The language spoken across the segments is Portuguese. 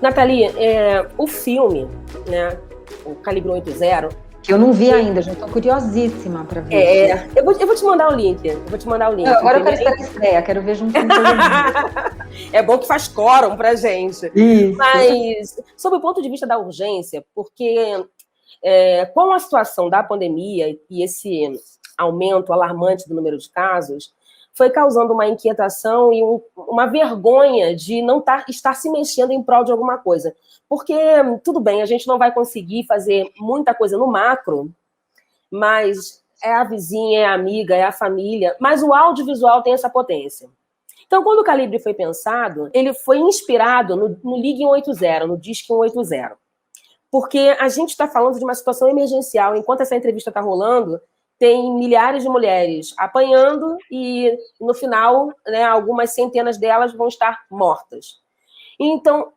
Nathalie, o filme, né, o Calibre 80, que eu não vi ainda, já estou curiosíssima para ver. eu vou te mandar o link. Agora eu quero esperar a estreia, quero ver junto com todo mundo. É bom que faz quórum pra gente. Isso. Mas, sob o ponto de vista da urgência, porque com a situação da pandemia e esse aumento alarmante do número de casos, foi causando uma inquietação e uma vergonha de não estar se mexendo em prol de alguma coisa. Porque, tudo bem, a gente não vai conseguir fazer muita coisa no macro, mas é a vizinha, é a amiga, é a família, mas o audiovisual tem essa potência. Então, quando o Calibre foi pensado, ele foi inspirado no Ligue 180, no Disque 180. Porque a gente está falando de uma situação emergencial. Enquanto essa entrevista está rolando, tem milhares de mulheres apanhando e, no final, né, algumas centenas delas vão estar mortas. Então,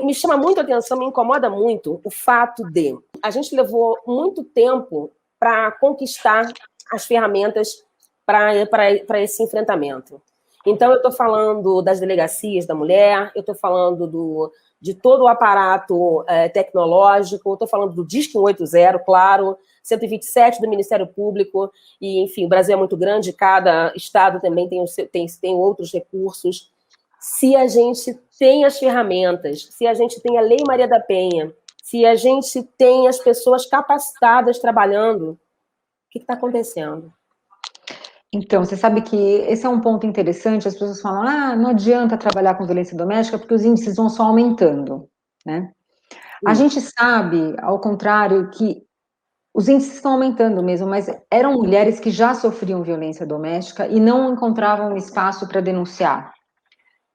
me chama muito a atenção, me incomoda muito o fato de a gente levou muito tempo para conquistar as ferramentas para esse enfrentamento. Então, eu estou falando das delegacias da mulher, eu estou falando de todo o aparato tecnológico, estou falando do Disque 180, claro, 127 do Ministério Público, e, enfim, o Brasil é muito grande, cada estado também tem outros recursos. Se a gente tem as ferramentas, se a gente tem a Lei Maria da Penha, se a gente tem as pessoas capacitadas trabalhando, o que está acontecendo? Então, você sabe que esse é um ponto interessante, as pessoas falam, não adianta trabalhar com violência doméstica porque os índices vão só aumentando, né? A gente sabe, ao contrário, que os índices estão aumentando mesmo, mas eram mulheres que já sofriam violência doméstica e não encontravam espaço para denunciar.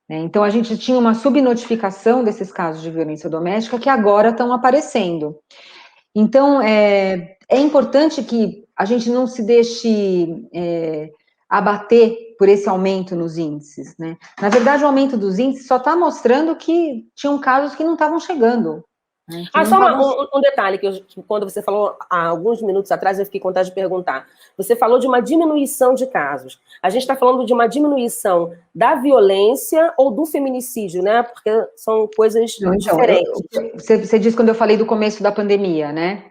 Então, a gente tinha uma subnotificação desses casos de violência doméstica que agora estão aparecendo. Então, é importante que a gente não se deixe abater por esse aumento nos índices, né? Na verdade, o aumento dos índices só está mostrando que tinham casos que não estavam chegando. Né? Só um detalhe, que quando você falou há alguns minutos atrás, eu fiquei com vontade de perguntar. Você falou de uma diminuição de casos. A gente está falando de uma diminuição da violência ou do feminicídio, né? Porque são coisas diferentes. Você disse quando eu falei do começo da pandemia, né?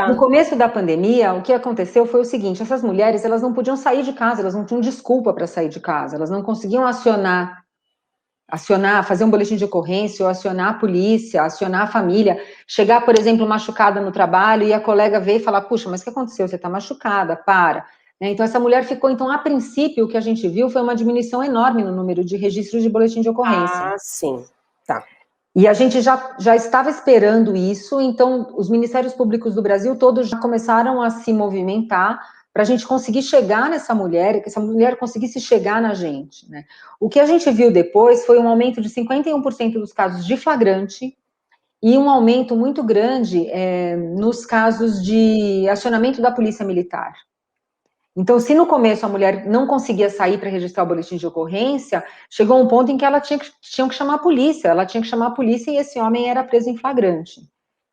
No começo da pandemia, o que aconteceu foi o seguinte, essas mulheres, elas não podiam sair de casa, elas não tinham desculpa para sair de casa, elas não conseguiam acionar, fazer um boletim de ocorrência, ou acionar a polícia, acionar a família, chegar, por exemplo, machucada no trabalho, e a colega ver e falar, puxa, mas o que aconteceu? Você está machucada, para. Então, essa mulher ficou, então, a princípio, o que a gente viu foi uma diminuição enorme no número de registros de boletim de ocorrência. Sim, tá. E a gente já estava esperando isso, então os Ministérios Públicos do Brasil todos já começaram a se movimentar para a gente conseguir chegar nessa mulher, que essa mulher conseguisse chegar na gente, né? O que a gente viu depois foi um aumento de 51% dos casos de flagrante e um aumento muito grande nos casos de acionamento da polícia militar. Então, se no começo a mulher não conseguia sair para registrar o boletim de ocorrência, chegou um ponto em que ela tinha que chamar a polícia, e esse homem era preso em flagrante.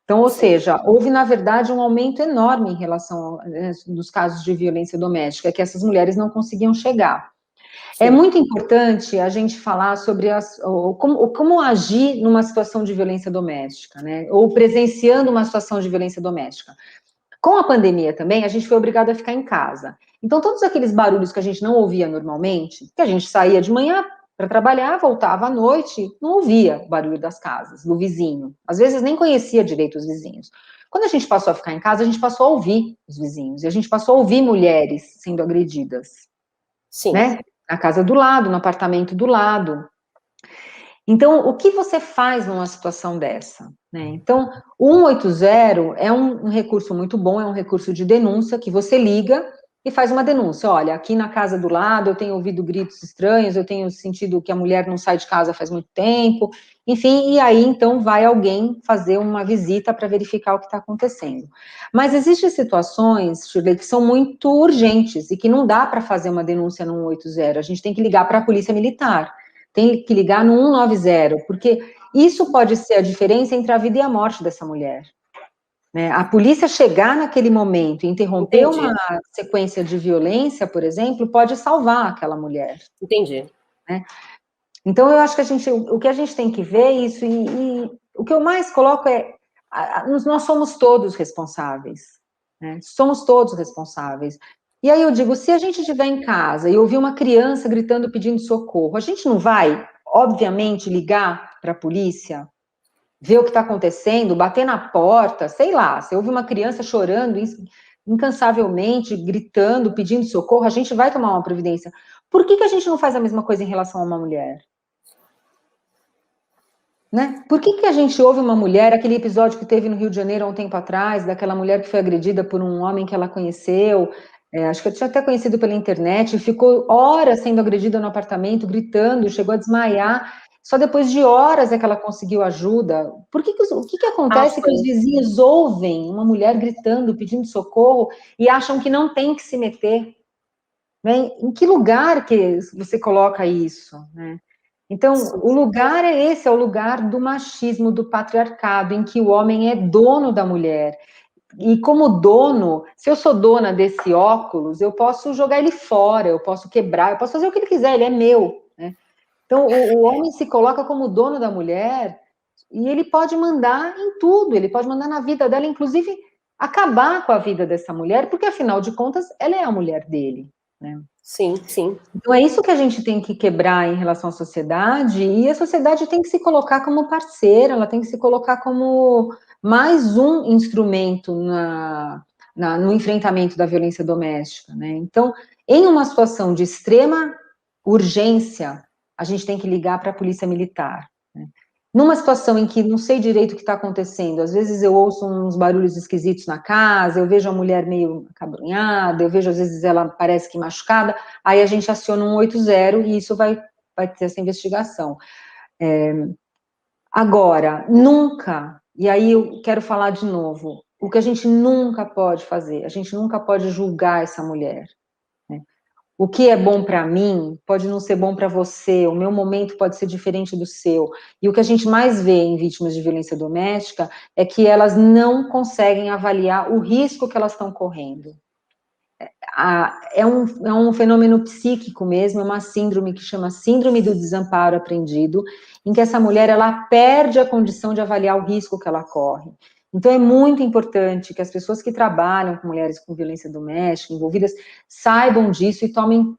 Então, ou seja, houve, na verdade, um aumento enorme em relação dos casos de violência doméstica, que essas mulheres não conseguiam chegar. Sim. É muito importante a gente falar sobre como agir numa situação de violência doméstica, né? Ou presenciando uma situação de violência doméstica. Com a pandemia também, a gente foi obrigado a ficar em casa. Então, todos aqueles barulhos que a gente não ouvia normalmente, que a gente saía de manhã para trabalhar, voltava à noite, não ouvia o barulho das casas, do vizinho. Às vezes nem conhecia direito os vizinhos. Quando a gente passou a ficar em casa, a gente passou a ouvir os vizinhos, e a gente passou a ouvir mulheres sendo agredidas. Sim. Né? Na casa do lado, no apartamento do lado. Então, o que você faz numa situação dessa? Né? Então, o 180 é um recurso muito bom, é um recurso de denúncia que você liga e faz uma denúncia. Olha, aqui na casa do lado eu tenho ouvido gritos estranhos, eu tenho sentido que a mulher não sai de casa faz muito tempo, enfim, e aí então vai alguém fazer uma visita para verificar o que está acontecendo. Mas existem situações, Shirley, que são muito urgentes e que não dá para fazer uma denúncia no 180, a gente tem que ligar para a polícia militar. Tem que ligar no 190, porque isso pode ser a diferença entre a vida e a morte dessa mulher. Né? A polícia chegar naquele momento e interromper uma sequência de violência, por exemplo, pode salvar aquela mulher. Entendi. Né? Então, eu acho que o que a gente tem que ver é isso, e o que eu mais coloco é, nós somos todos responsáveis, né? Somos todos responsáveis. E aí eu digo, se a gente estiver em casa e ouvir uma criança gritando, pedindo socorro, a gente não vai, obviamente, ligar para a polícia, ver o que está acontecendo, bater na porta, sei lá, se ouve uma criança chorando incansavelmente, gritando, pedindo socorro, a gente vai tomar uma providência. Por que a gente não faz a mesma coisa em relação a uma mulher? Né? Por que a gente ouve uma mulher, aquele episódio que teve no Rio de Janeiro há um tempo atrás, daquela mulher que foi agredida por um homem que ela conheceu, acho que eu tinha até conhecido pela internet, ficou horas sendo agredida no apartamento, gritando, chegou a desmaiar, só depois de horas é que ela conseguiu ajuda. O que acontece que os vizinhos ouvem uma mulher gritando, pedindo socorro, e acham que não tem que se meter? Né? Em que lugar que você coloca isso, né? Então, o lugar é esse, é o lugar do machismo, do patriarcado, em que o homem é dono da mulher. E como dono, se eu sou dona desse óculos, eu posso jogar ele fora, eu posso quebrar, eu posso fazer o que ele quiser, ele é meu, né? Então, o homem se coloca como dono da mulher e ele pode mandar em tudo, ele pode mandar na vida dela, inclusive acabar com a vida dessa mulher, porque afinal de contas, ela é a mulher dele, né? Sim, sim. Então, é isso que a gente tem que quebrar em relação à sociedade, e a sociedade tem que se colocar como parceira, ela tem que se colocar como mais um instrumento no enfrentamento da violência doméstica, né? Então, em uma situação de extrema urgência, a gente tem que ligar para a polícia militar, né? Numa situação em que não sei direito o que está acontecendo, às vezes eu ouço uns barulhos esquisitos na casa, eu vejo a mulher meio acabrunhada, eu vejo às vezes ela parece que machucada, aí a gente aciona um 180 e isso vai ter essa investigação. Agora, nunca, e aí eu quero falar de novo, o que a gente nunca pode fazer, a gente nunca pode julgar essa mulher. O que é bom para mim pode não ser bom para você, o meu momento pode ser diferente do seu. E o que a gente mais vê em vítimas de violência doméstica é que elas não conseguem avaliar o risco que elas estão correndo. É um fenômeno psíquico mesmo, é uma síndrome que chama Síndrome do Desamparo Aprendido, em que essa mulher ela perde a condição de avaliar o risco que ela corre. Então, é muito importante que as pessoas que trabalham com mulheres com violência doméstica, envolvidas, saibam disso e tomem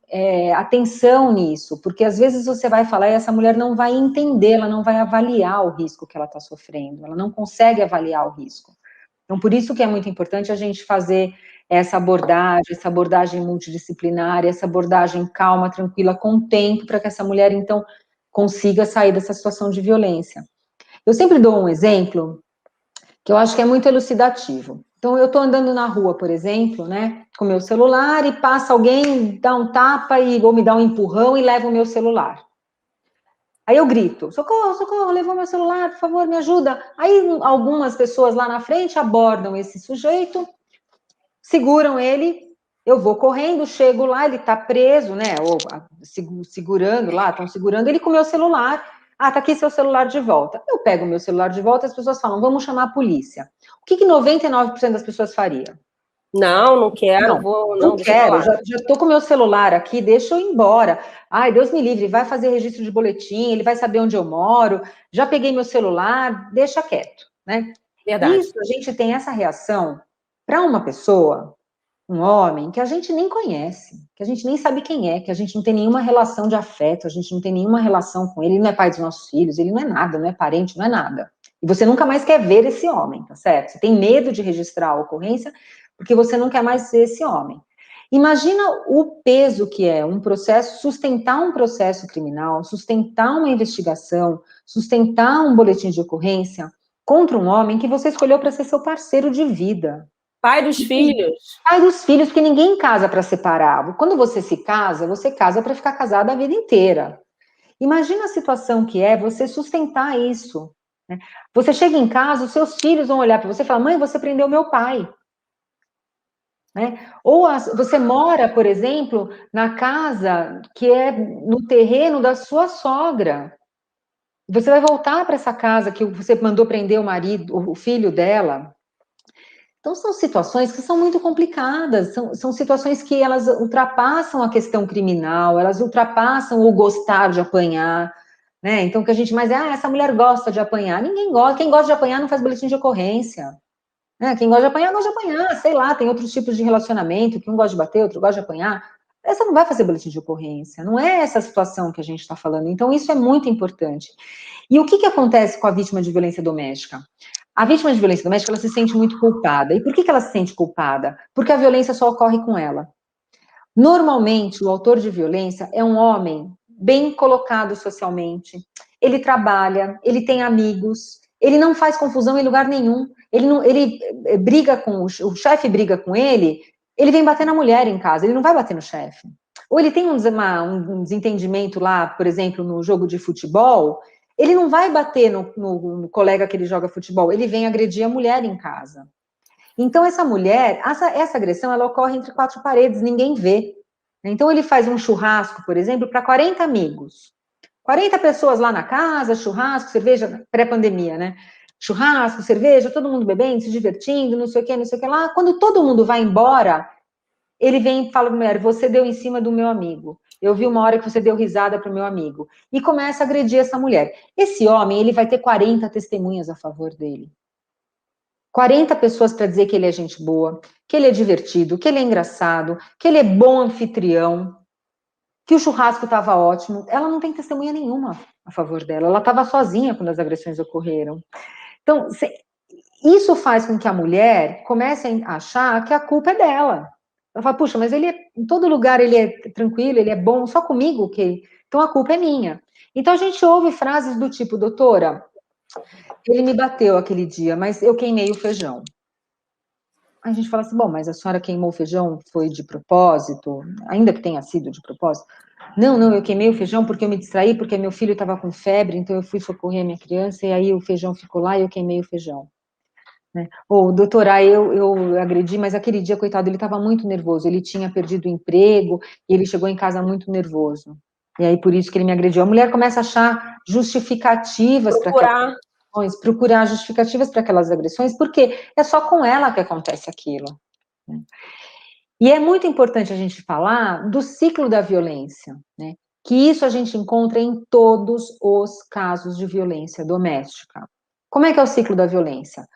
atenção nisso, porque às vezes você vai falar e essa mulher não vai entender, ela não vai avaliar o risco que ela está sofrendo, ela não consegue avaliar o risco. Então, por isso que é muito importante a gente fazer essa abordagem multidisciplinar, essa abordagem calma, tranquila, com tempo, para que essa mulher, então, consiga sair dessa situação de violência. Eu sempre dou um exemplo que eu acho que é muito elucidativo. Então, eu estou andando na rua, por exemplo, né, com meu celular, e passa alguém, dá um tapa, ou me dá um empurrão e leva o meu celular. Aí eu grito, socorro, socorro, levou meu celular, por favor, me ajuda. Aí algumas pessoas lá na frente abordam esse sujeito, seguram ele, eu vou correndo, chego lá, ele tá preso, né, ou segurando lá, estão segurando ele com o meu celular. Ah, tá aqui seu celular de volta. Eu pego o meu celular de volta, as pessoas falam, vamos chamar a polícia. O que 99% das pessoas faria? Não quero, não quero, já tô com o meu celular aqui, deixa eu ir embora. Ai, Deus me livre, vai fazer registro de boletim, ele vai saber onde eu moro, já peguei meu celular, deixa quieto, né? Verdade. Isso, a gente tem essa reação para uma pessoa, um homem, que a gente nem conhece, que a gente nem sabe quem é, que a gente não tem nenhuma relação de afeto, a gente não tem nenhuma relação com ele, ele não é pai dos nossos filhos, ele não é nada, não é parente, não é nada. E você nunca mais quer ver esse homem, tá certo? Você tem medo de registrar a ocorrência, porque você não quer mais ser esse homem. Imagina o peso que é um processo, sustentar um processo criminal, sustentar uma investigação, sustentar um boletim de ocorrência contra um homem que você escolheu para ser seu parceiro de vida. Pai dos filhos. Pai dos filhos, porque ninguém casa para separar. Quando você casa para ficar casado a vida inteira. Imagina a situação que é você sustentar isso, né? Você chega em casa, os seus filhos vão olhar para você e falar, mãe, você prendeu meu pai. Né? Ou você mora, por exemplo, na casa que é no terreno da sua sogra. Você vai voltar para essa casa que você mandou prender o marido, o filho dela. Então, são situações que são muito complicadas, são situações que elas ultrapassam a questão criminal, elas ultrapassam o gostar de apanhar, né? Então, que a gente mais essa mulher gosta de apanhar. Ninguém gosta. Quem gosta de apanhar não faz boletim de ocorrência. Né? Quem gosta de apanhar, sei lá, tem outros tipos de relacionamento, que um gosta de bater, outro gosta de apanhar. Essa não vai fazer boletim de ocorrência. Não é essa situação que a gente está falando. Então, isso é muito importante. E o que acontece com a vítima de violência doméstica? A vítima de violência doméstica, ela se sente muito culpada. E por que ela se sente culpada? Porque a violência só ocorre com ela. Normalmente, o autor de violência é um homem bem colocado socialmente, ele trabalha, ele tem amigos, ele não faz confusão em lugar nenhum, ele briga com o chefe briga com ele vem bater na mulher em casa, ele não vai bater no chefe. Ou ele tem um desentendimento lá, por exemplo, no jogo de futebol, ele não vai bater no colega que ele joga futebol, ele vem agredir a mulher em casa. Então, essa mulher, essa agressão, ela ocorre entre quatro paredes, ninguém vê. Então, ele faz um churrasco, por exemplo, para 40 amigos. 40 pessoas lá na casa, churrasco, cerveja, pré-pandemia, né? Churrasco, cerveja, todo mundo bebendo, se divertindo, não sei o que lá. Quando todo mundo vai embora, ele vem e fala para a mulher, você deu em cima do meu amigo. Eu vi uma hora que você deu risada para o meu amigo. E começa a agredir essa mulher. Esse homem, ele vai ter 40 testemunhas a favor dele. 40 pessoas para dizer que ele é gente boa, que ele é divertido, que ele é engraçado, que ele é bom anfitrião, que o churrasco estava ótimo. Ela não tem testemunha nenhuma a favor dela. Ela estava sozinha quando as agressões ocorreram. Então, isso faz com que a mulher comece a achar que a culpa é dela. Ela fala, puxa, mas ele em todo lugar ele é tranquilo, ele é bom, só comigo que. Então a culpa é minha. Então a gente ouve frases do tipo, doutora, ele me bateu aquele dia, mas eu queimei o feijão. A gente fala assim, bom, mas a senhora queimou o feijão, foi de propósito? Ainda que tenha sido de propósito? Não, eu queimei o feijão porque eu me distraí, porque meu filho estava com febre, então eu fui socorrer a minha criança, e aí o feijão ficou lá e eu queimei o feijão. Né? Ou, doutora, eu agredi, mas aquele dia, coitado, ele estava muito nervoso, ele tinha perdido o emprego, e ele chegou em casa muito nervoso. E aí, por isso que ele me agrediu. A mulher começa a achar justificativas para aquelas agressões, procurar justificativas para aquelas agressões, porque é só com ela que acontece aquilo. Né? E é muito importante a gente falar do ciclo da violência, né? Que isso a gente encontra em todos os casos de violência doméstica. Como é que é o ciclo da violência?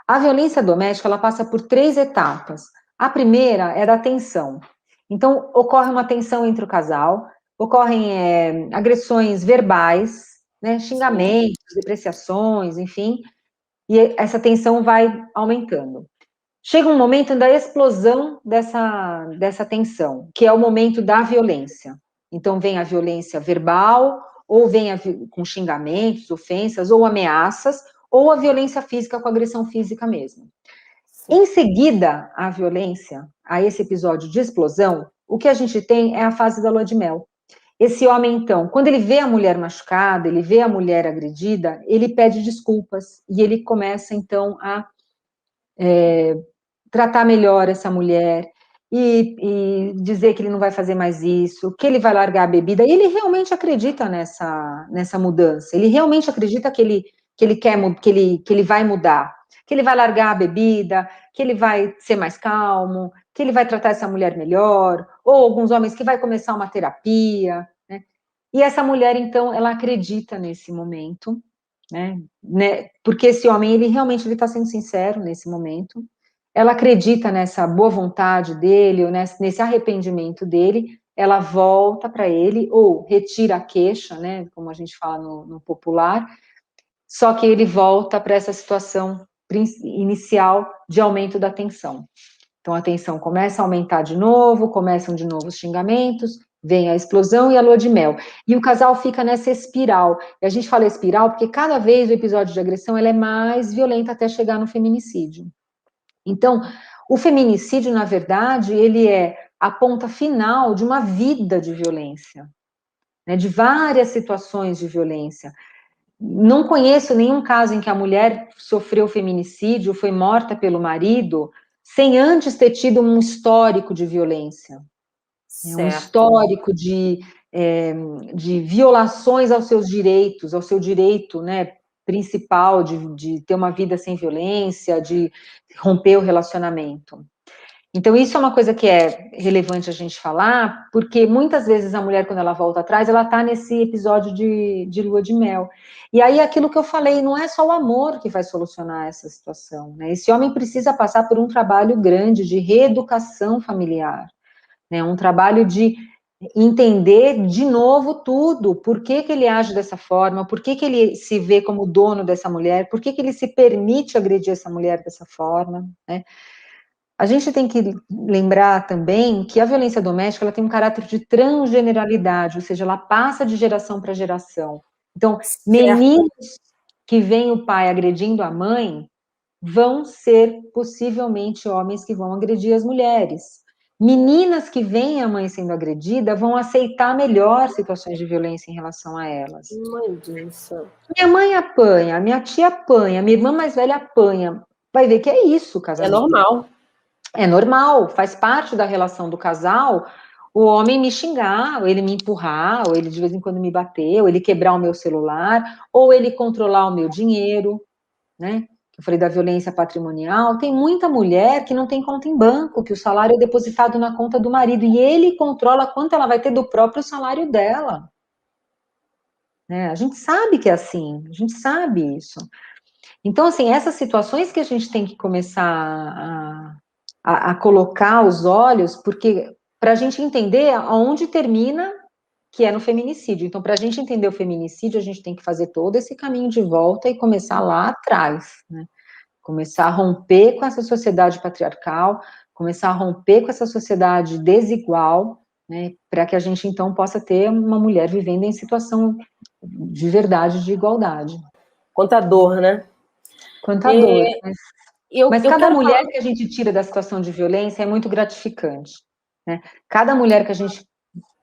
A violência doméstica, ela passa por 3 etapas. A primeira é da tensão. Então, ocorre uma tensão entre o casal, ocorrem agressões verbais, né, xingamentos, depreciações, enfim, e essa tensão vai aumentando. Chega um momento da explosão dessa tensão, que é o momento da violência. Então, vem a violência verbal, ou vem com xingamentos, ofensas, ou ameaças, ou a violência física com agressão física mesmo. Em seguida, a violência, a esse episódio de explosão, o que a gente tem é a fase da lua de mel. Esse homem, então, quando ele vê a mulher machucada, ele vê a mulher agredida, ele pede desculpas e ele começa, então, a tratar melhor essa mulher e dizer que ele não vai fazer mais isso, que ele vai largar a bebida. E ele realmente acredita nessa mudança. Ele realmente acredita que ele vai mudar, que ele vai largar a bebida, que ele vai ser mais calmo, que ele vai tratar essa mulher melhor, ou alguns homens que vai começar uma terapia, né? E essa mulher, então, ela acredita nesse momento, né? Porque esse homem, ele realmente está sendo sincero nesse momento. Ela acredita nessa boa vontade dele, ou nesse arrependimento dele, ela volta para ele, ou retira a queixa, né, como a gente fala no popular, só que ele volta para essa situação inicial de aumento da tensão. Então, a tensão começa a aumentar de novo, começam de novo os xingamentos, vem a explosão e a lua de mel. E o casal fica nessa espiral. E a gente fala espiral porque cada vez o episódio de agressão ela é mais violenta até chegar no feminicídio. Então, o feminicídio, na verdade, ele é a ponta final de uma vida de violência, né, de várias situações de violência. Não conheço nenhum caso em que a mulher sofreu feminicídio, foi morta pelo marido, sem antes ter tido um histórico de violência. Certo. Um histórico de violações aos seus direitos, ao seu direito, né, principal de ter uma vida sem violência, de romper o relacionamento. Então, isso é uma coisa que é relevante a gente falar, porque muitas vezes a mulher, quando ela volta atrás, ela está nesse episódio de lua de mel. E aí, aquilo que eu falei, não é só o amor que vai solucionar essa situação, né? Esse homem precisa passar por um trabalho grande de reeducação familiar, né? Um trabalho de entender de novo tudo, por que que ele age dessa forma, por que que ele se vê como dono dessa mulher, por que que ele se permite agredir essa mulher dessa forma, né? A gente tem que lembrar também que a violência doméstica ela tem um caráter de transgeneralidade, ou seja, ela passa de geração para geração. Então, Certo. meninos que veem o pai agredindo a mãe vão ser possivelmente homens que vão agredir as mulheres. Meninas que veem a mãe sendo agredida vão aceitar melhor situações de violência em relação a elas. Mãe disso. Minha mãe apanha, minha tia apanha, minha irmã mais velha apanha. Vai ver que é isso o É casamento. normal. É normal, faz parte da relação do casal o homem me xingar, ou ele me empurrar, ou ele de vez em quando me bater, ou ele quebrar o meu celular, ou ele controlar o meu dinheiro, né? Eu falei da violência patrimonial. Tem muita mulher que não tem conta em banco, que o salário é depositado na conta do marido, e ele controla quanto ela vai ter do próprio salário dela. Né? A gente sabe que é assim, a gente sabe isso. Então, assim, essas situações que a gente tem que começar a colocar os olhos, porque para a gente entender aonde termina, que é no feminicídio. Então, para a gente entender o feminicídio, a gente tem que fazer todo esse caminho de volta e começar lá atrás, né? Começar a romper com essa sociedade patriarcal, começar a romper com essa sociedade desigual, né? Para que a gente, então, possa ter uma mulher vivendo em situação de verdade, de igualdade. Contador, né? Quanta dor. Mas Eu cada quero falar. mulher que a gente tira da situação de violência é muito gratificante, né? Cada mulher que a gente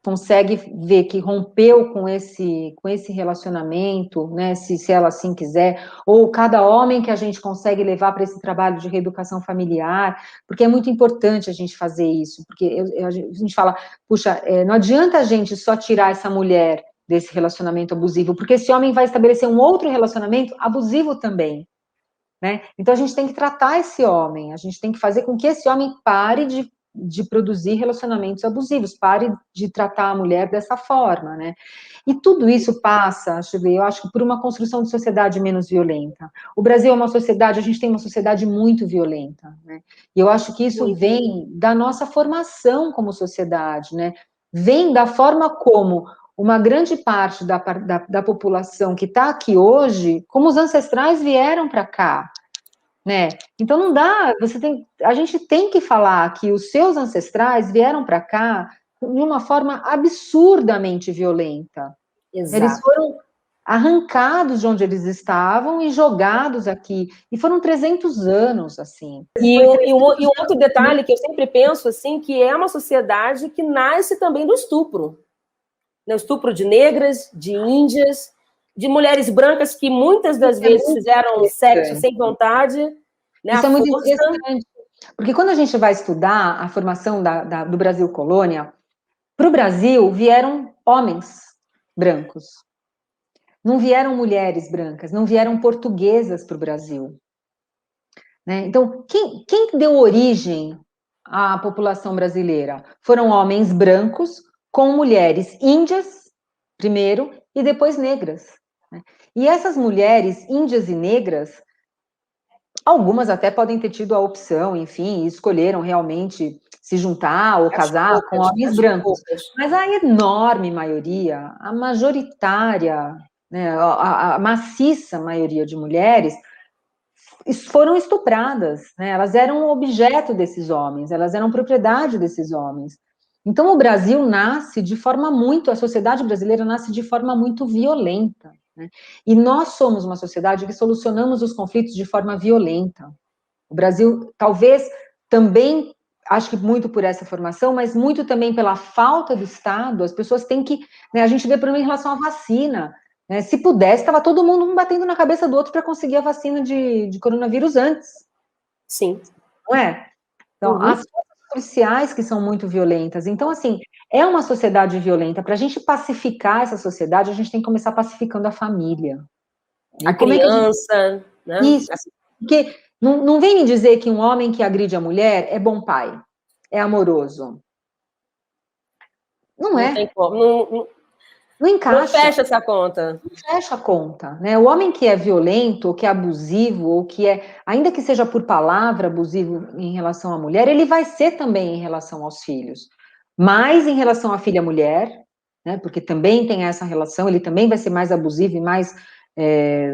consegue ver que rompeu com esse relacionamento, né? Se ela assim quiser, ou cada homem que a gente consegue levar para esse trabalho de reeducação familiar, porque é muito importante a gente fazer isso, porque a gente fala, puxa, não adianta a gente só tirar essa mulher desse relacionamento abusivo, porque esse homem vai estabelecer um outro relacionamento abusivo também. Né? Então, a gente tem que tratar esse homem, a gente tem que fazer com que esse homem pare de produzir relacionamentos abusivos, pare de tratar a mulher dessa forma, né? E tudo isso passa, eu acho que por uma construção de sociedade menos violenta. O Brasil é uma sociedade, a gente tem uma sociedade muito violenta, né? E eu acho que isso vem da nossa formação como sociedade, né? Vem da forma como uma grande parte da população que está aqui hoje, como os ancestrais vieram para cá, né? Então não dá, a gente tem que falar que os seus ancestrais vieram para cá de uma forma absurdamente violenta. Eles Exato. foram arrancados de onde eles estavam e jogados aqui. E foram 300 anos, assim. E um outro detalhe que eu sempre penso, assim, que é uma sociedade que nasce também do estupro. Né? O estupro de negras, de índias, de mulheres brancas que muitas das vezes fizeram sexo sem vontade, né? Isso A é muito força. interessante, porque quando a gente vai estudar a formação do Brasil colônia, para o Brasil vieram homens brancos, não vieram mulheres brancas, não vieram portuguesas para o Brasil. Né? Então, quem deu origem à população brasileira? Foram homens brancos com mulheres índias, primeiro, e depois negras. Né? E essas mulheres índias e negras, algumas até podem ter tido a opção, enfim, e escolheram realmente se juntar ou casar com homens brancos. Mas a enorme maioria, a majoritária, né, a maciça maioria de mulheres foram estupradas, né? Elas eram objeto desses homens, elas eram propriedade desses homens. Então o Brasil nasce de forma muito, a sociedade brasileira nasce de forma muito violenta, né? E nós somos uma sociedade que solucionamos os conflitos de forma violenta. O Brasil, talvez, também, acho que muito por essa formação, mas muito também pela falta do Estado, as pessoas têm que, né, a gente vê, por exemplo, em relação à vacina, né, se pudesse, estava todo mundo um batendo na cabeça do outro para conseguir a vacina de coronavírus antes. Sim. Não é? Então, as forças policiais que são muito violentas. Então, assim, é uma sociedade violenta. Para a gente pacificar essa sociedade, a gente tem que começar pacificando a família. A criança, né? Isso, porque não vem me dizer que um homem que agride a mulher é bom pai. é amoroso? Não Não é. tem como, Não encaixa. Não fecha essa conta. Não fecha a conta, né? O homem que é violento, ou que é abusivo, ou que é, ainda que seja por palavra, abusivo em relação à mulher, ele vai ser também em relação aos filhos. Mais em relação à filha mulher, né? Porque também tem essa relação, ele também vai ser mais abusivo e mais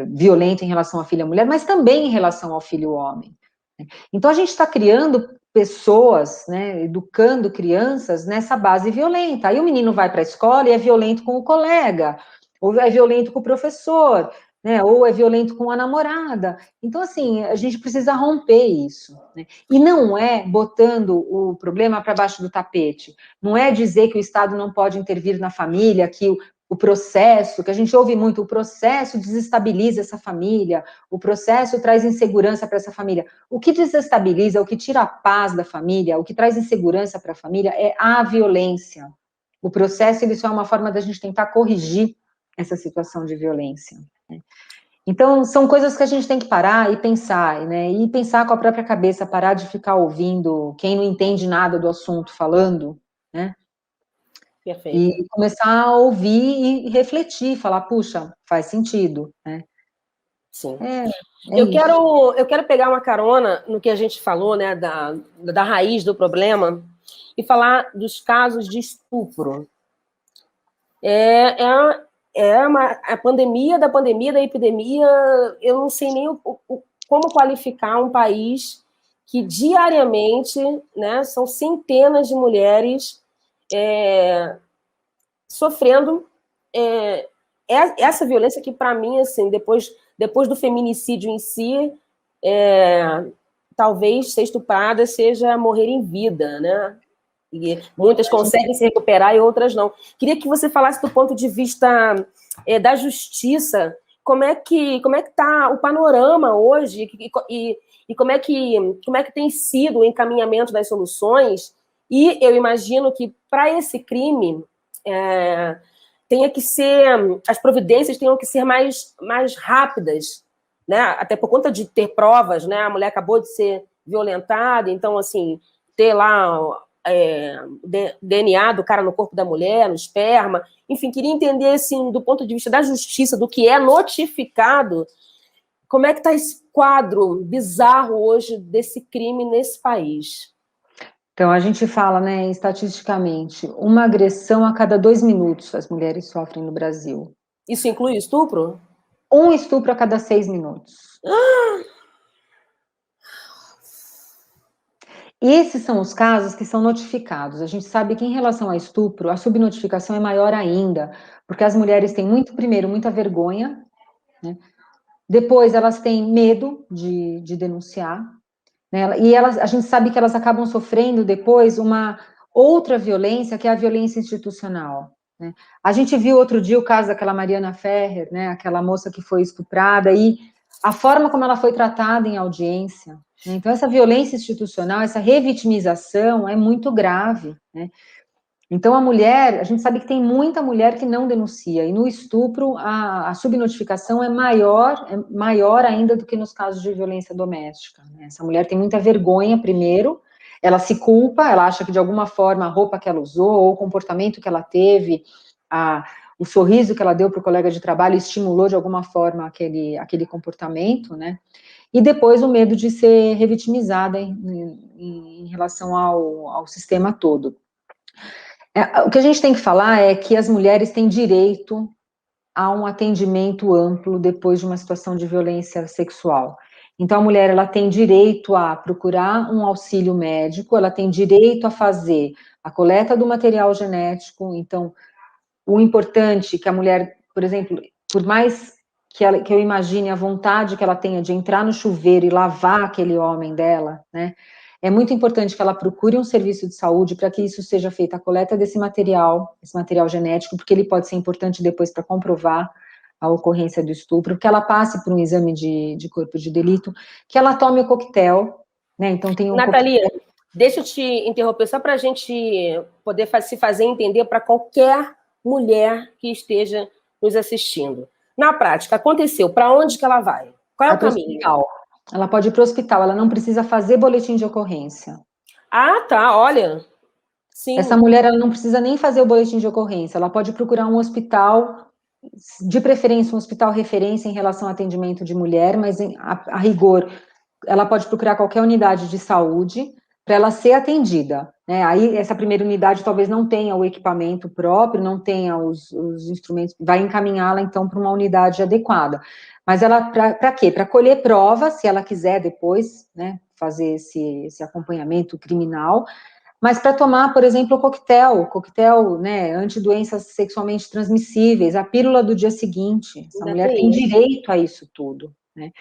violento em relação à filha mulher, mas também em relação ao filho homem. Então a gente está criando pessoas, né, educando crianças nessa base violenta. Aí o menino vai para a escola e é violento com o colega, ou é violento com o professor, né, ou é violento com a namorada. Então, assim, a gente precisa romper isso. Né? E não é botando o problema para baixo do tapete. Não é dizer que o Estado não pode intervir na família, que o processo, que a gente ouve muito, o processo desestabiliza essa família, o processo traz insegurança para essa família. O que desestabiliza, o que tira a paz da família, o que traz insegurança para a família é a violência. O processo, ele só é uma forma da gente tentar corrigir essa situação de violência. Né? Então, são coisas que a gente tem que parar e pensar, né? E pensar com a própria cabeça, parar de ficar ouvindo quem não entende nada do assunto falando, né? Perfeito. E começar a ouvir e refletir, falar, puxa, faz sentido, né? Sim. Eu quero pegar uma carona no que a gente falou, né, da raiz do problema, e falar dos casos de estupro. A pandemia da epidemia, eu não sei nem como qualificar um país que diariamente, né, são centenas de mulheres sofrendo essa violência que, para mim, assim, depois do feminicídio em si, talvez ser estuprada seja morrer em vida, né? E muitas conseguem se recuperar e outras não. Queria que você falasse do ponto de vista da justiça, como é que está o panorama hoje e como é que tem sido o encaminhamento das soluções. E eu imagino que para esse crime tenha que ser, as providências tenham que ser mais rápidas, né? Até por conta de ter provas, né? A mulher acabou de ser violentada, então, assim, ter lá DNA do cara no corpo da mulher, no esperma, enfim, queria entender, assim, do ponto de vista da justiça, do que é notificado, como é que está esse quadro bizarro hoje desse crime nesse país? Então, a gente fala, né, estatisticamente, uma agressão a cada 2 minutos as mulheres sofrem no Brasil. Isso inclui estupro? Um estupro a cada 6 minutos. Esses são os casos que são notificados. A gente sabe que, em relação a estupro, a subnotificação é maior ainda, porque as mulheres têm primeiro, muita vergonha, né? Depois elas têm medo de denunciar, né? E a gente sabe que elas acabam sofrendo depois uma outra violência, que é a violência institucional. Né? A gente viu outro dia o caso daquela Mariana Ferrer, né? Aquela moça que foi estuprada, e a forma como ela foi tratada em audiência. Né? Então, essa violência institucional, essa revitimização é muito grave. Né? Então, a gente sabe que tem muita mulher que não denuncia, e no estupro a subnotificação é maior ainda do que nos casos de violência doméstica. Né? Essa mulher tem muita vergonha, primeiro, ela se culpa, ela acha que de alguma forma a roupa que ela usou, ou o comportamento que ela teve, o sorriso que ela deu para o colega de trabalho estimulou de alguma forma aquele comportamento, né? E depois o medo de ser revitimizada em relação ao sistema todo. O que a gente tem que falar é que as mulheres têm direito a um atendimento amplo depois de uma situação de violência sexual. Então, a mulher, ela tem direito a procurar um auxílio médico, ela tem direito a fazer a coleta do material genético. Então, o importante é que a mulher, por exemplo, por mais que eu imagine a vontade que ela tenha de entrar no chuveiro e lavar aquele homem dela, né? É muito importante que ela procure um serviço de saúde para que isso seja feita a coleta desse material, esse material genético, porque ele pode ser importante depois para comprovar a ocorrência do estupro, que ela passe por um exame de corpo de delito, que ela tome o coquetel, né? Então tem um Nathalie, coquetel. deixa eu te interromper só para a gente poder se fazer entender para qualquer mulher que esteja nos assistindo. Na prática, aconteceu, para onde que ela vai? Qual é o caminho? Hospital. Ela pode ir para o hospital, ela não precisa fazer boletim de ocorrência. Ah, tá, olha. Sim. Essa mulher, ela não precisa nem fazer o boletim de ocorrência, ela pode procurar um hospital, de preferência um hospital referência em relação ao atendimento de mulher, mas a rigor, ela pode procurar qualquer unidade de saúde para ela ser atendida, né? Aí essa primeira unidade talvez não tenha o equipamento próprio, não tenha os instrumentos, vai encaminhá-la então para uma unidade adequada. Mas ela, para quê? Para colher provas, se ela quiser depois, né, fazer esse acompanhamento criminal, mas para tomar, por exemplo, o coquetel, né, antidoenças sexualmente transmissíveis, a pílula do dia seguinte, essa Ainda mulher tem tem isso. direito a isso tudo, né?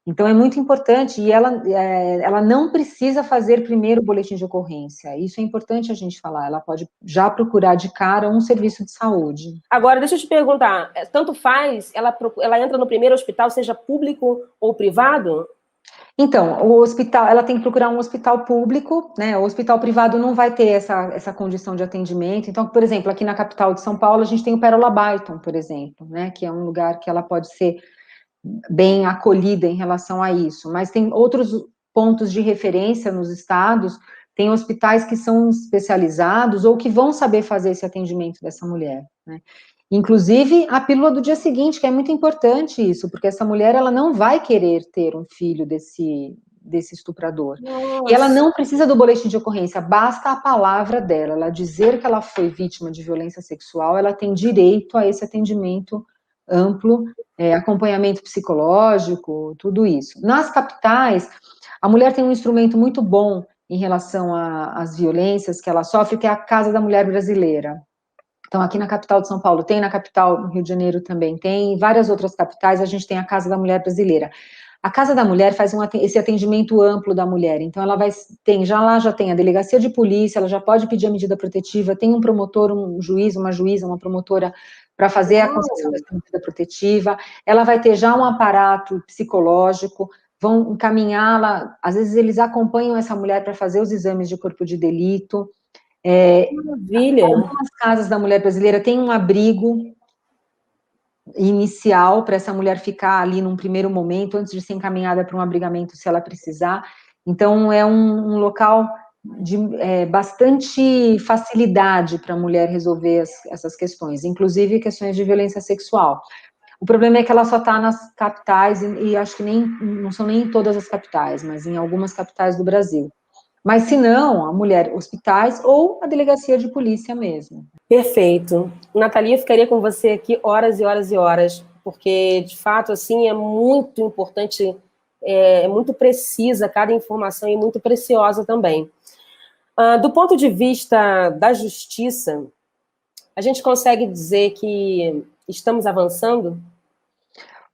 Então, é muito importante, e ela não precisa fazer primeiro o boletim de ocorrência, isso é importante a gente falar, ela pode já procurar de cara um serviço de saúde. Agora, deixa eu te perguntar, tanto faz, ela entra no primeiro hospital, seja público ou privado? Então, o hospital, ela tem que procurar um hospital público, né? O hospital privado não vai ter essa condição de atendimento. Então, por exemplo, aqui na capital de São Paulo, a gente tem o Pérola Byton, por exemplo, né? Que é um lugar que ela pode ser bem acolhida em relação a isso. Mas tem outros pontos de referência nos estados, tem hospitais que são especializados ou que vão saber fazer esse atendimento dessa mulher, né? Inclusive, a pílula do dia seguinte, que é muito importante isso, porque essa mulher, ela não vai querer ter um filho desse estuprador. E ela Nossa. não precisa do boletim de ocorrência, basta a palavra dela, ela dizer que ela foi vítima de violência sexual, ela tem direito a esse atendimento amplo, acompanhamento psicológico, tudo isso. Nas capitais, a mulher tem um instrumento muito bom em relação às violências que ela sofre, que é a Casa da Mulher Brasileira. Então, aqui na capital de São Paulo tem, na capital, no Rio de Janeiro também tem, em várias outras capitais a gente tem a Casa da Mulher Brasileira. A Casa da Mulher faz esse atendimento amplo da mulher, então ela já tem a delegacia de polícia, ela já pode pedir a medida protetiva, tem um promotor, um juiz, uma juíza, uma promotora para fazer a concessão dessa medida protetiva, ela vai ter já um aparato psicológico, vão encaminhá-la, às vezes eles acompanham essa mulher para fazer os exames de corpo de delito. Maravilha. Algumas casas da mulher brasileira têm um abrigo inicial para essa mulher ficar ali num primeiro momento, antes de ser encaminhada para um abrigamento se ela precisar. Então, é um local de bastante facilidade para a mulher resolver essas questões, inclusive questões de violência sexual. O problema é que ela só está nas capitais, e acho que não são nem em todas as capitais, mas em algumas capitais do Brasil. Mas, se não, a mulher, hospitais ou a delegacia de polícia mesmo. Perfeito. Natalia, ficaria com você aqui horas e horas e horas, porque, de fato, assim, é muito importante, é muito precisa cada informação e muito preciosa também. Do ponto de vista da justiça, a gente consegue dizer que estamos avançando?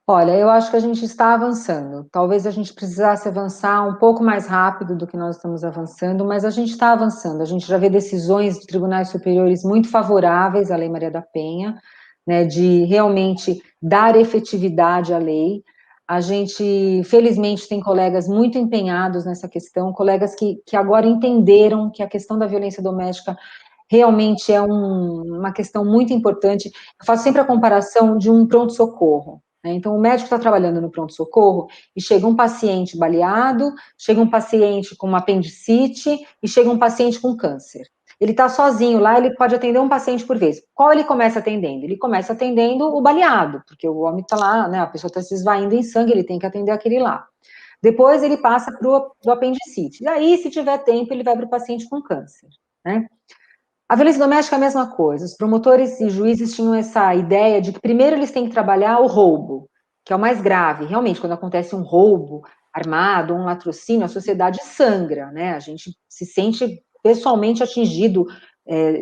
Olha, eu acho que a gente está avançando. Talvez a gente precisasse avançar um pouco mais rápido do que nós estamos avançando, mas a gente está avançando. A gente já vê decisões de tribunais superiores muito favoráveis à Lei Maria da Penha, né, de realmente dar efetividade à lei. A gente, felizmente, tem colegas muito empenhados nessa questão, colegas que agora entenderam que a questão da violência doméstica realmente é uma questão muito importante. Eu faço sempre a comparação de um pronto-socorro. Então, o médico está trabalhando no pronto-socorro e chega um paciente baleado, chega um paciente com uma apendicite e chega um paciente com câncer. Ele está sozinho lá, ele pode atender um paciente por vez. Qual ele começa atendendo? Ele começa atendendo o baleado, porque o homem está lá, né, a pessoa está se esvaindo em sangue, ele tem que atender aquele lá. Depois ele passa para o apendicite. E aí, se tiver tempo, ele vai para o paciente com câncer, né? A violência doméstica é a mesma coisa. Os promotores e juízes tinham essa ideia de que primeiro eles têm que trabalhar o roubo, que é o mais grave. Realmente, quando acontece um roubo armado, um latrocínio, a sociedade sangra, né? A gente se sente pessoalmente atingido,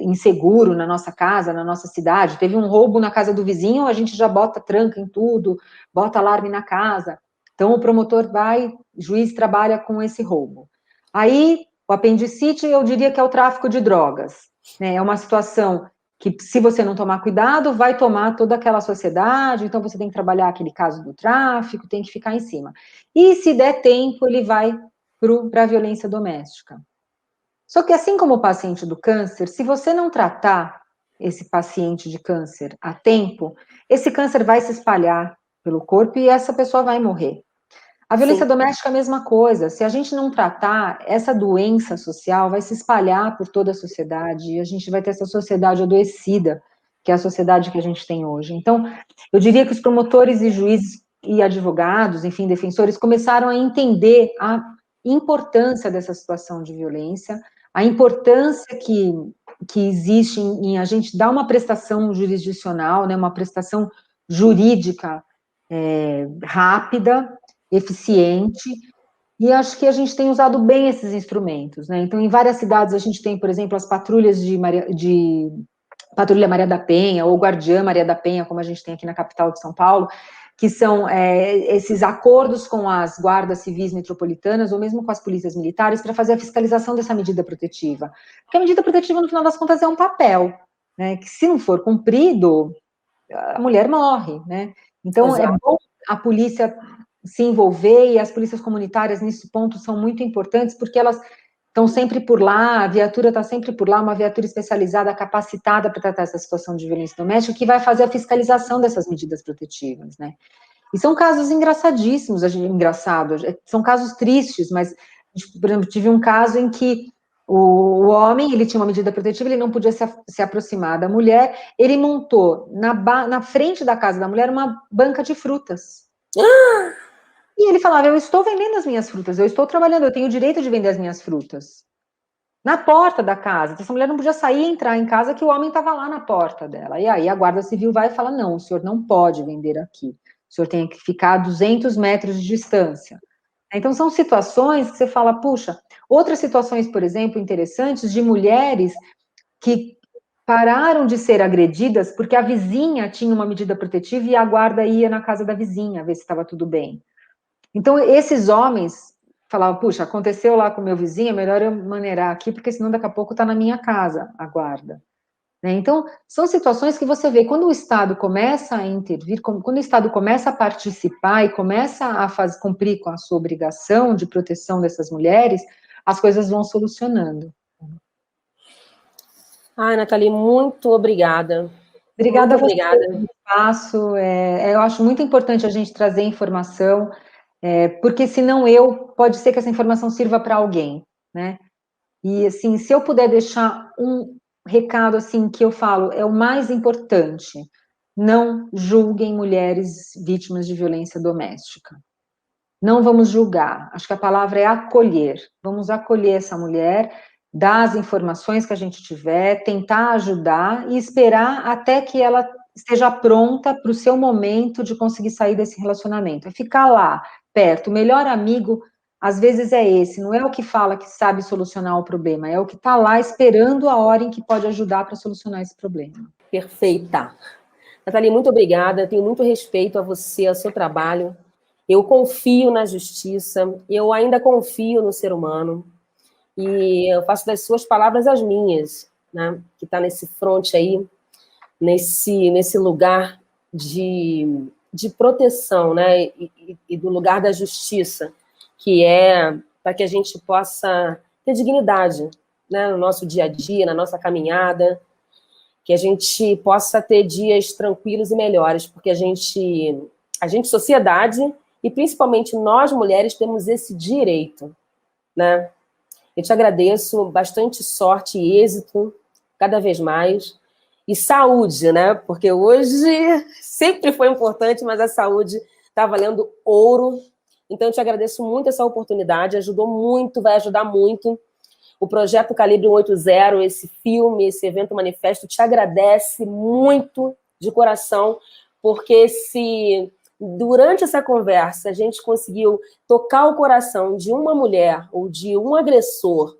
inseguro na nossa casa, na nossa cidade. Teve um roubo na casa do vizinho, a gente já bota tranca em tudo, bota alarme na casa. Então, o promotor vai, o juiz trabalha com esse roubo. Aí, o apendicite, eu diria que é o tráfico de drogas. É uma situação que, se você não tomar cuidado, vai tomar toda aquela sociedade, então você tem que trabalhar aquele caso do tráfico, tem que ficar em cima. E, se der tempo, ele vai para a violência doméstica. Só que, assim como o paciente do câncer, se você não tratar esse paciente de câncer a tempo, esse câncer vai se espalhar pelo corpo e essa pessoa vai morrer. A violência Sim. doméstica é a mesma coisa. Se a gente não tratar, essa doença social vai se espalhar por toda a sociedade e a gente vai ter essa sociedade adoecida, que é a sociedade que a gente tem hoje. Então, eu diria que os promotores e juízes e advogados, enfim, defensores, começaram a entender a importância dessa situação de violência, a importância que existe em a gente dar uma prestação jurisdicional, né, uma prestação jurídica rápida, eficiente, e acho que a gente tem usado bem esses instrumentos, né? Então, em várias cidades a gente tem, por exemplo, as patrulhas de Patrulha Maria da Penha, ou Guardiã Maria da Penha, como a gente tem aqui na capital de São Paulo, que são esses acordos com as guardas civis metropolitanas, ou mesmo com as polícias militares, para fazer a fiscalização dessa medida protetiva. Porque a medida protetiva, no final das contas, é um papel, né? Que se não for cumprido, a mulher morre, né? Então, Exato. é bom a polícia se envolver, e as polícias comunitárias, nesse ponto, são muito importantes, porque elas estão sempre por lá, a viatura está sempre por lá, uma viatura especializada, capacitada para tratar essa situação de violência doméstica, que vai fazer a fiscalização dessas medidas protetivas, né? E são casos engraçadíssimos, são casos tristes, mas, por exemplo, tive um caso em que o homem, ele tinha uma medida protetiva, ele não podia se aproximar da mulher, ele montou na frente da casa da mulher uma banca de frutas. E ele falava, eu estou vendendo as minhas frutas, eu estou trabalhando, eu tenho o direito de vender as minhas frutas. Na porta da casa. Essa mulher não podia sair e entrar em casa, que o homem estava lá na porta dela. E aí a guarda civil vai e fala, não, o senhor não pode vender aqui. O senhor tem que ficar a 200 metros de distância. Então, são situações que você fala, puxa, outras situações, por exemplo, interessantes, de mulheres que pararam de ser agredidas porque a vizinha tinha uma medida protetiva e a guarda ia na casa da vizinha ver se estava tudo bem. Então, esses homens falavam, puxa, aconteceu lá com o meu vizinho, é melhor eu maneirar aqui, porque senão daqui a pouco está na minha casa a guarda. Então, são situações que você vê, quando o Estado começa a intervir, quando o Estado começa a participar e começa a cumprir com a sua obrigação de proteção dessas mulheres, as coisas vão solucionando. Ai, Nathalie, muito obrigada. Obrigada Muito a você obrigada. pelo espaço. Eu acho muito importante a gente trazer informação, porque senão pode ser que essa informação sirva para alguém, né? E, assim, se eu puder deixar um recado, assim, que eu falo, é o mais importante: não julguem mulheres vítimas de violência doméstica. Não vamos julgar, acho que a palavra é acolher. Vamos acolher essa mulher, dar as informações que a gente tiver, tentar ajudar e esperar até que ela esteja pronta para o seu momento de conseguir sair desse relacionamento. É ficar lá, perto. O melhor amigo, às vezes, é esse, não é o que fala que sabe solucionar o problema, é o que está lá esperando a hora em que pode ajudar para solucionar esse problema. Perfeita. Nathalie, muito obrigada. Tenho muito respeito a você, ao seu trabalho. Eu confio na justiça, eu ainda confio no ser humano. E eu faço das suas palavras as minhas, né? Que está nesse fronte aí, nesse lugar de proteção, né? E do lugar da justiça, que é para que a gente possa ter dignidade, né? No nosso dia a dia, na nossa caminhada, que a gente possa ter dias tranquilos e melhores, porque a gente, sociedade, e principalmente nós mulheres, temos esse direito, né? Eu te agradeço, bastante sorte e êxito, cada vez mais, e saúde, né? Porque hoje sempre foi importante, mas a saúde está valendo ouro. Então, eu te agradeço muito essa oportunidade, ajudou muito, vai ajudar muito. O Projeto Calibre 180, esse filme, esse evento manifesto, te agradece muito de coração, porque se durante essa conversa a gente conseguiu tocar o coração de uma mulher, ou de um agressor,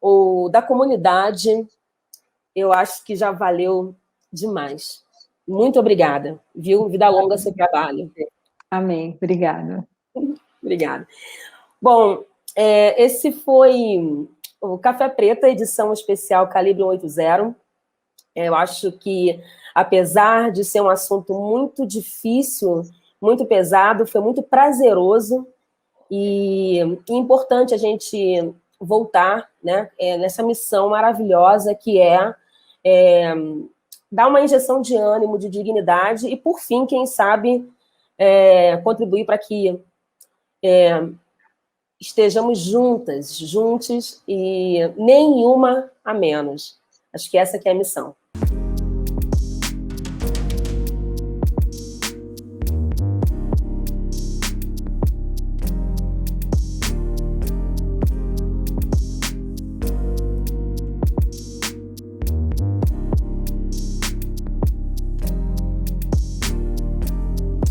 ou da comunidade, eu acho que já valeu demais. Muito obrigada, viu? Vida longa ao seu trabalho. Amém. Obrigada. Obrigada. Bom, esse foi o Café Preto, edição especial Calibre 180. Eu acho que, apesar de ser um assunto muito difícil, muito pesado, foi muito prazeroso e importante a gente voltar, né, nessa missão maravilhosa que é dar uma injeção de ânimo, de dignidade e, por fim, quem sabe, contribuir para que estejamos juntas, juntos, e nenhuma a menos. Acho que essa que é a missão.